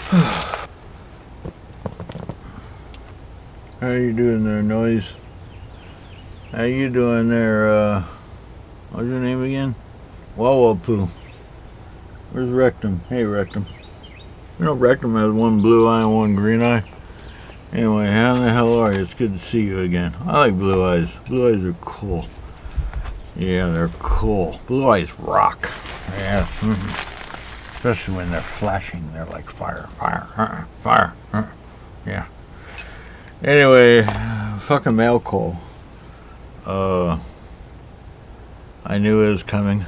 How you doing there, Noise? How you doing there, what's your name again? Wawapoo. Where's Rectum? Hey, Rectum. You know, Rectum has one blue eye and one green eye. Anyway, how the hell are you? It's good to see you again. I like blue eyes. Blue eyes are cool. Yeah, they're cool. Blue eyes rock. Yeah. Especially when they're flashing. They're like fire, fire, fire. Yeah. Anyway, fucking mail call. I knew it was coming,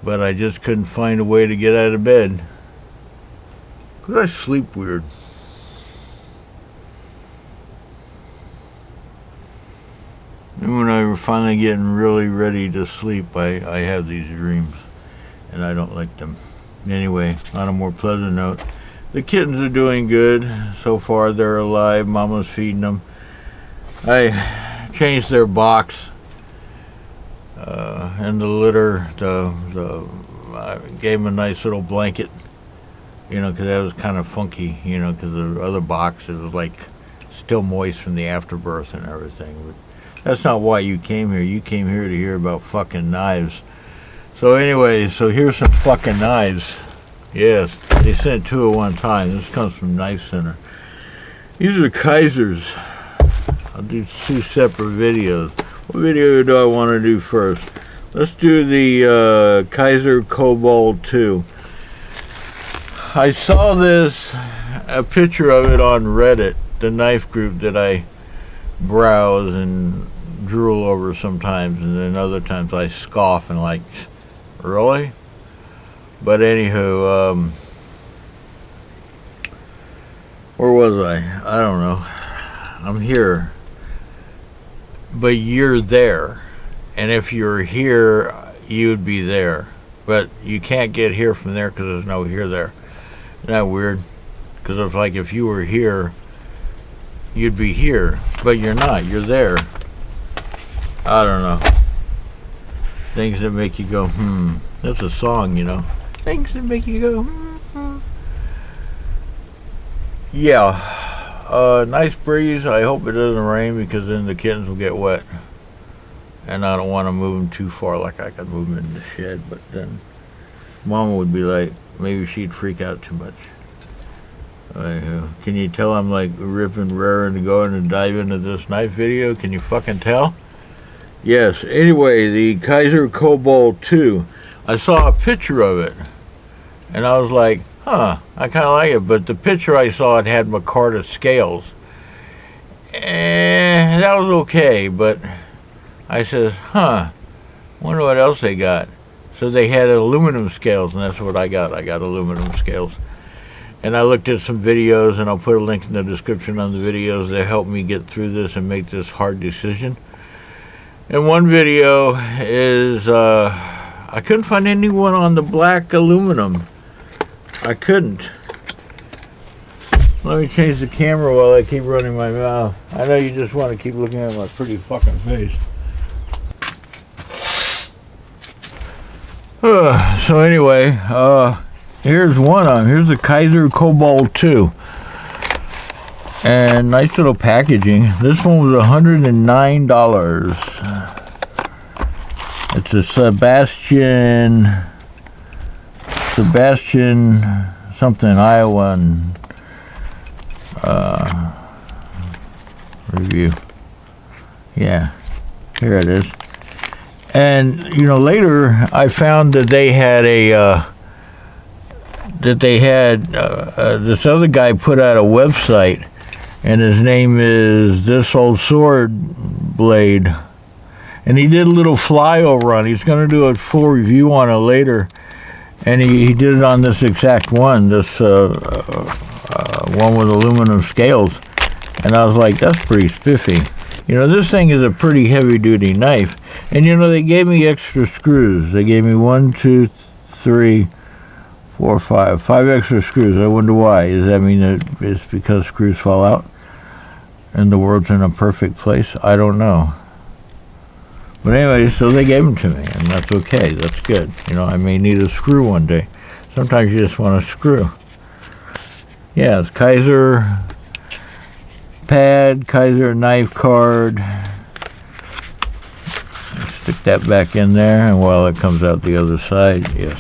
but I just couldn't find a way to get out of bed. 'Cause I sleep weird. And when I'm finally getting really ready to sleep, I have these dreams, and I don't like them. Anyway, on a more pleasant note, the kittens are doing good. So far, they're alive. Mama's feeding them. I changed their box, and the litter. I gave them a nice little blanket, you know, because that was kind of funky, you know, because the other box is like still moist from the afterbirth and everything. But that's not why you came here. You came here to hear about fucking knives. So anyway, so here's some fucking knives. Yes, they sent 2 at one time. This comes from Knife Center. These are Kizers. I'll do 2 separate videos. What video do I want to do first? Let's do the Kizer Kobold 2. I saw a picture of it on Reddit, the knife group that I browse and drool over sometimes, and then other times I scoff and like, really? But anywho, where was I? I don't know. I'm here. But you're there. And if you're here, you'd be there. But you can't get here from there because there's no here there. Isn't that weird? Because if you were here, you'd be here. But you're not. You're there. I don't know. Things that make you go, That's a song, you know. Things that make you go, Yeah. Nice breeze. I hope it doesn't rain because then the kittens will get wet. And I don't want to move them too far like I could move them in the shed. But then Mama would be like, maybe she'd freak out too much. Can you tell I'm like ripping, raring to go and dive into this knife video? Can you fucking tell? Yes. Anyway, the Kizer Kobold 2. I saw a picture of it. And I was like, I kind of like it. But the picture I saw, it had micarta scales. That was okay. But I said, wonder what else they got. So they had aluminum scales, and that's what I got. I got aluminum scales. And I looked at some videos, and I'll put a link in the description on the videos that helped me get through this and make this hard decision. And one video is, I couldn't find anyone on the black aluminum. I couldn't. Let me change the camera while I keep running my mouth. I know you just want to keep looking at my pretty fucking face. So anyway, here's one of them. Here's the Kizer Kobold 2. And nice little packaging. This one was $109. It's a Sebastian something Irawan review. Yeah, here it is. And you know, later I found that they had this other guy put out a website, and his name is This Old Sword Blade, and he did a little flyover on it. He's going to do a full review on it later, and he did it on this exact one, this one with aluminum scales, and I was like, that's pretty spiffy. You know, this thing is a pretty heavy duty knife. And you know, they gave me extra screws. They gave me 1, 2, 3, 4, 5 extra screws. I wonder why. Does that mean that it's because screws fall out and the world's in a perfect place? I don't know. But anyway, so they gave them to me, and that's okay. That's good. You know, I may need a screw one day. Sometimes you just want to screw. Yeah, it's Kizer pad, Kizer knife card. Stick that back in there, and while it comes out the other side, yes,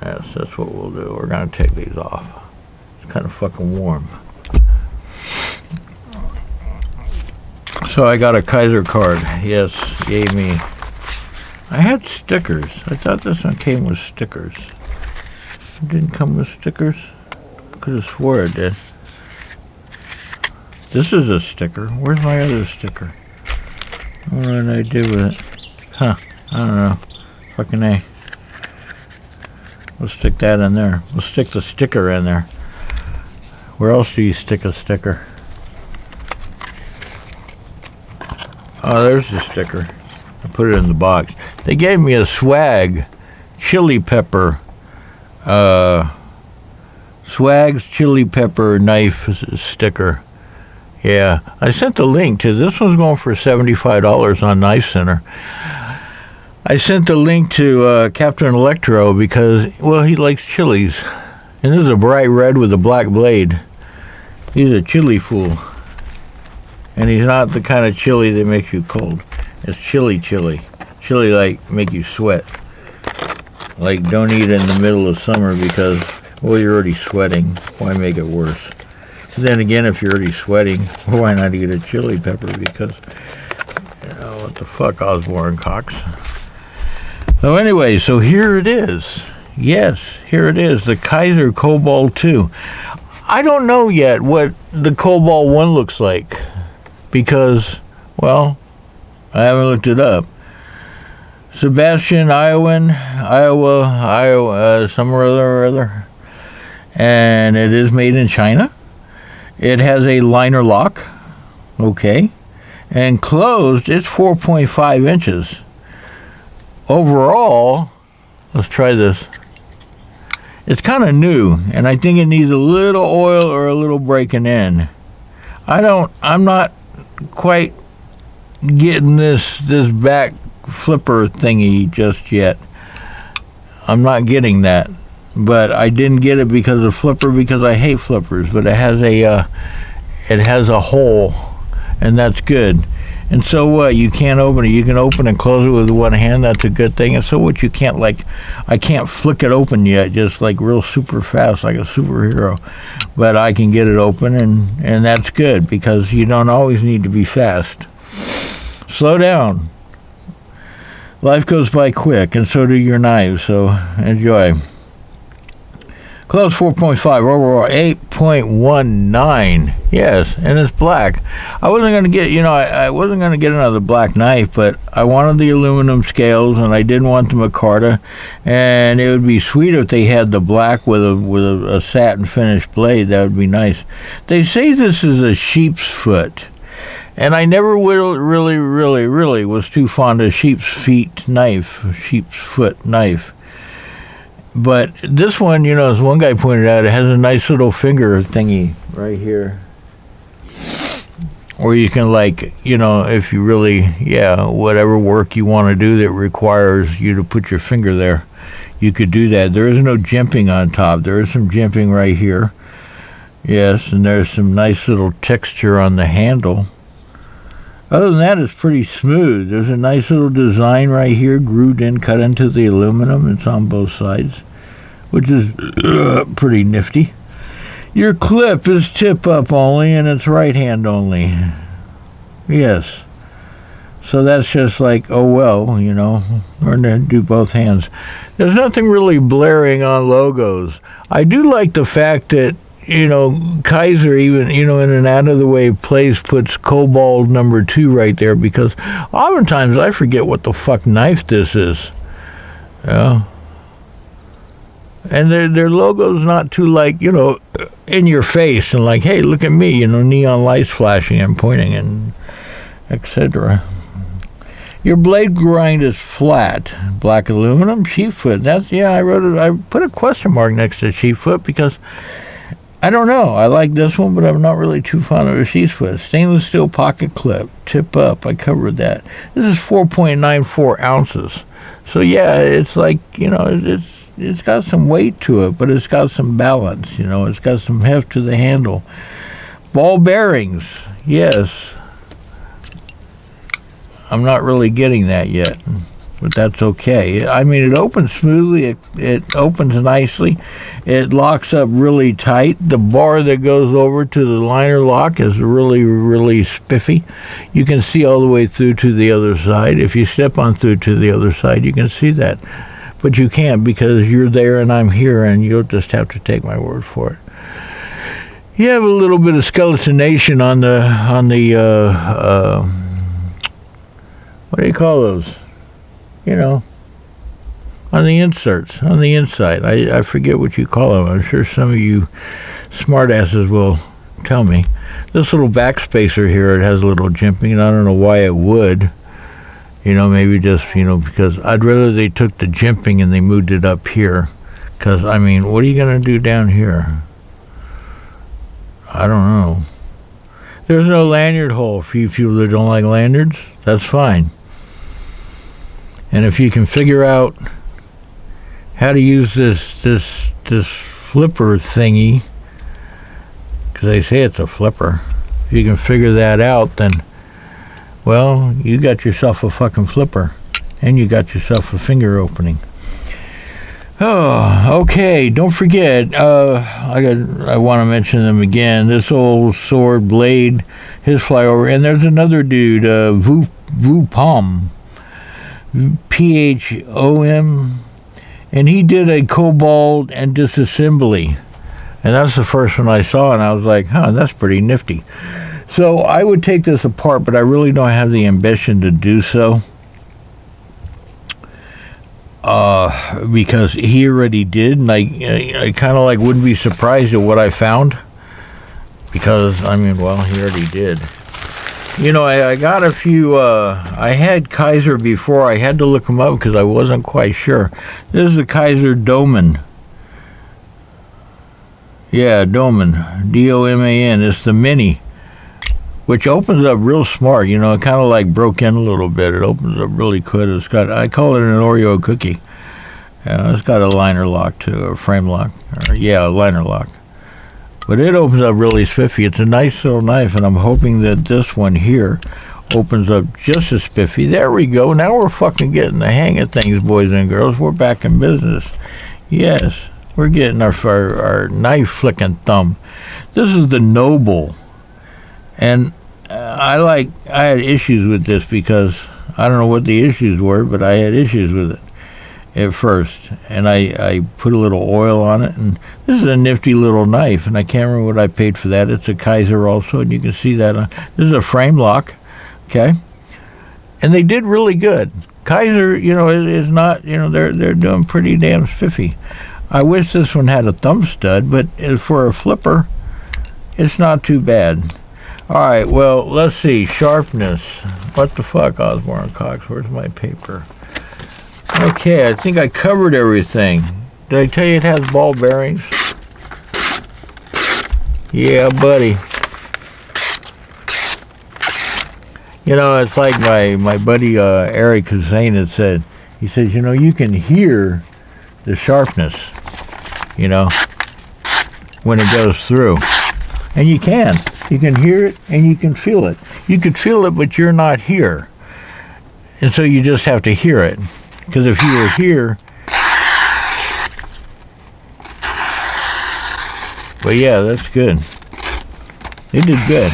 that's what we'll do. We're going to take these off. It's kind of fucking warm. So I got a Kizer card. Yes, gave me. I had stickers. I thought this one came with stickers. It didn't come with stickers? Could have swore it did. This is a sticker. Where's my other sticker? What did I do with it? Huh. I don't know. Fucking A. We'll stick that in there. We'll stick the sticker in there. Where else do you stick a sticker? Oh, there's the sticker. I put it in the box. They gave me a swag chili pepper Swag's chili pepper knife sticker. Yeah, I sent the link to this. One's going for $75 on Knife Center. I sent the link to Captain Electro because, well, he likes chilies. And this is a bright red with a black blade. He's a chili fool. And he's not the kind of chili that makes you cold. It's chili. Chili like make you sweat. Like don't eat in the middle of summer because, well, you're already sweating. Why make it worse? But then again, if you're already sweating, why not eat a chili pepper? Because, you know, what the fuck, Osborne Cox. So anyway, so here it is. Yes, here it is, the Kizer Kobold 2. I don't know yet what the Kobold 1 looks like because, well, I haven't looked it up. Sebastian Irawan, Iowa, somewhere or other. And it is made in China. It has a liner lock. Okay. And closed, it's 4.5 inches. Overall, let's try this. It's kind of new, and I think it needs a little oil or a little breaking in. I'm not quite getting this back flipper thingy just yet. I'm not getting that, but I didn't get it because of flipper, because I hate flippers. But it has a hole, and that's good. And so what? You can't open it. You can open and close it with one hand. That's a good thing. And so what? You can't I can't flick it open yet, just like real super fast, like a superhero. But I can get it open, and that's good because you don't always need to be fast. Slow down. Life goes by quick, and so do your knives. So enjoy. Close 4.5, overall 8.19. Yes, and it's black. I wasn't going to get, I wasn't going to get another black knife, but I wanted the aluminum scales, and I didn't want the micarta. And it would be sweet if they had the black with a satin finish blade. That would be nice. They say this is a sheepsfoot. And I never really was too fond of sheepsfoot knife. But this one, as one guy pointed out, it has a nice little finger thingy right here. Or you can if you really, whatever work you want to do that requires you to put your finger there, you could do that. There is no jimping on top. There is some jimping right here. Yes, and there's some nice little texture on the handle. Other than that, it's pretty smooth. There's a nice little design right here, grooved in, cut into the aluminum. It's on both sides, which is pretty nifty. Your clip is tip up only, and it's right hand only. Yes. So that's just like, oh well, we're going to do both hands. There's nothing really blaring on logos. I do like the fact that Kizer even, in an out-of-the-way place puts Kobold number 2 right there because oftentimes I forget what the fuck knife this is. Yeah. And their logo's not too in your face and hey, look at me, neon lights flashing and pointing and etc. Your blade grind is flat. Black aluminum, Sheepsfoot. That's, I put a question mark next to Sheepsfoot because I don't know. I like this one, but I'm not really too fond of a Sheepsfoot. Stainless steel pocket clip. Tip up. I covered that. This is 4.94 ounces. So, yeah, it's it's got some weight to it, but it's got some balance. You know, it's got some heft to the handle. Ball bearings, yes. I'm not really getting that yet, but that's okay. I mean, it opens smoothly. It opens nicely. It locks up really tight. The bar that goes over to the liner lock is really, really spiffy. You can see all the way through to the other side. If you step on through to the other side, you can see that. But you can't because you're there and I'm here, and you'll just have to take my word for it. You have a little bit of skeletonation on the what do you call those? You know, on the inserts, on the inside. I forget what you call them. I'm sure some of you smartasses will tell me. This little backspacer here, it has a little jimping, and I don't know why it would. You know, maybe just, you know, because I'd rather they took the jimping and they moved it up here. Because, I mean, what are you going to do down here? I don't know. There's no lanyard hole for you people that don't like lanyards. That's fine. And if you can figure out how to use this flipper thingy, because they say it's a flipper, if you can figure that out, then, well, you got yourself a fucking flipper, and you got yourself a finger opening. Oh, okay. Don't forget. I want to mention them again. This old sword blade, his flyover, and there's another dude, Vupom, Phom, and he did a Kobold and disassembly, and that's the first one I saw, and I was like, huh, that's pretty nifty. So I would take this apart, but I really don't have the ambition to do so. Because he already did, and I kind of like wouldn't be surprised at what I found, because I mean, well, he already did. You know, I got a few. I had Kizer before. I had to look them up because I wasn't quite sure. This is the Kizer Doman. Yeah, Doman, D-O-M-A-N. It's the mini, which opens up real smart. You know, it kind of like broke in a little bit. It opens up really good. It's got, I call it an Oreo cookie. It's got a liner lock too, a frame lock. Yeah, a liner lock. But it opens up really spiffy. It's a nice little knife, and I'm hoping that this one here opens up just as spiffy. There we go. Now we're fucking getting the hang of things, boys and girls. We're back in business. Yes, we're getting our knife flicking thumb. This is the Noble. And I had issues with this because I don't know what the issues were, but I had issues with it at first. And I put a little oil on it, and this is a nifty little knife, and I can't remember what I paid for that. It's a Kizer also, and you can see that. This is a frame lock, okay? And they did really good. Kizer, you know, is not, you know, they're doing pretty damn spiffy. I wish this one had a thumb stud, but for a flipper, it's not too bad. All right, well, let's see. Sharpness. What the fuck, Osborne Cox? Where's my paper? Okay, I think I covered everything. Did I tell you it has ball bearings? Yeah, buddy. You know, it's like my buddy Eric Hussein had said. He says, you know, you can hear the sharpness, you know, when it goes through. And you can. You can hear it and you can feel it. You could feel it, but you're not here. And so you just have to hear it. Because if you were here... But yeah, that's good. It did good.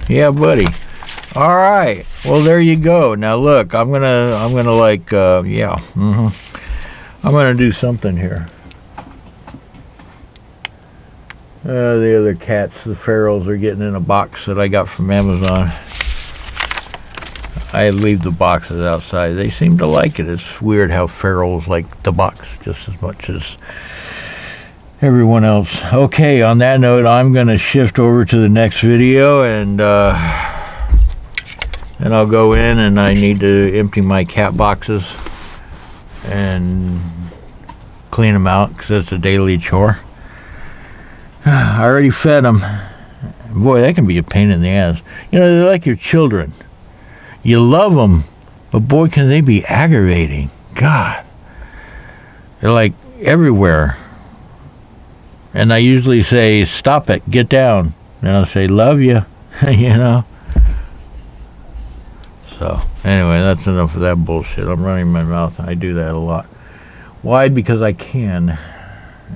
Yeah, buddy. All right. Well, there you go. Now look, I'm gonna like, yeah. I'm gonna do something here. The other cats, the ferals, are getting in a box that I got from Amazon. I leave the boxes outside. They seem to like it. It's weird how ferals like the box just as much as everyone else. Okay, on that note, I'm going to shift over to the next video, and then I'll go in, and I need to empty my cat boxes and clean them out because it's a daily chore. I already fed them. Boy, that can be a pain in the ass. You know, they're like your children. You love them, but boy, can they be aggravating. God. They're like everywhere. And I usually say, stop it, get down. And I'll say, love you, you know. So, anyway, that's enough of that bullshit. I'm running my mouth. I do that a lot. Why? Because I can.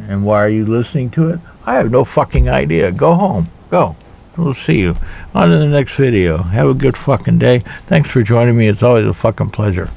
And why are you listening to it? I have no fucking idea. Go home. Go. We'll see you on to the next video. Have a good fucking day. Thanks for joining me. It's always a fucking pleasure.